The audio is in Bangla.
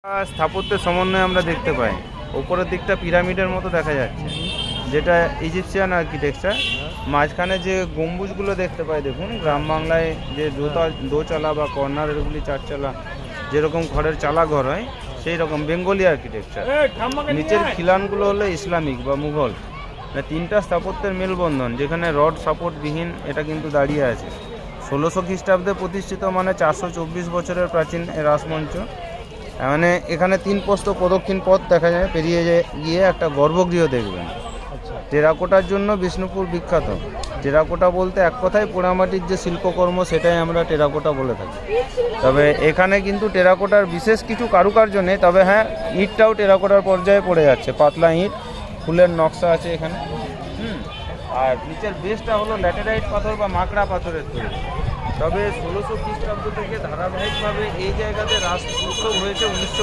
স্থাপত্যের সমন্বয়ে আমরা দেখতে পাই। ওপরের দিকটা পিরামিডের মতো দেখা যাচ্ছে, যেটা ইজিপশিয়ান আর্কিটেকচার। মাঝখানে যে গম্বুজগুলো দেখতে পাই, দেখুন গ্রাম বাংলায় যে দোচালা বা কর্নারগুলি চারচালা যেরকম ঘরের চালা ঘর হয়, সেই রকম বেঙ্গলি আর্কিটেকচার। নিচের খিলানগুলো হলো ইসলামিক বা মুঘল। তিনটা স্থাপত্যের মেলবন্ধন, যেখানে রড সাপোর্টবিহীন এটা কিন্তু দাঁড়িয়ে আছে। 1600 খ্রিস্টাব্দে প্রতিষ্ঠিত, মানে 424 বছরের প্রাচীন রাসমঞ্চ। মানে এখানে 3 প্রস্থ প্রদক্ষিণ পথ দেখা যায়, পেরিয়ে গিয়ে একটা গর্ভগৃহ দেখবেন। টেরাকোটার জন্য বিষ্ণুপুর বিখ্যাত। টেরাকোটা বলতে এক কথায় পোড়ামাটির যে শিল্পকর্ম, সেটাই আমরা টেরাকোটা বলে থাকি। তবে এখানে কিন্তু টেরাকোটার বিশেষ কিছু কারুকার্য নেই, তবে হ্যাঁ, ইটটাও টেরাকোটার পর্যায়ে পড়ে যাচ্ছে। পাতলা ইট, ফুলের নকশা আছে এখানে। আর নিচের বেসটা হলো ল্যাটেরাইট পাথর বা মাকড়া পাথরের তৈরি। তবে 1600 খ্রিস্টাব্দ থেকে ধারাবাহিকভাবে এই জায়গাতে রাস উৎসব হয়েছে 1900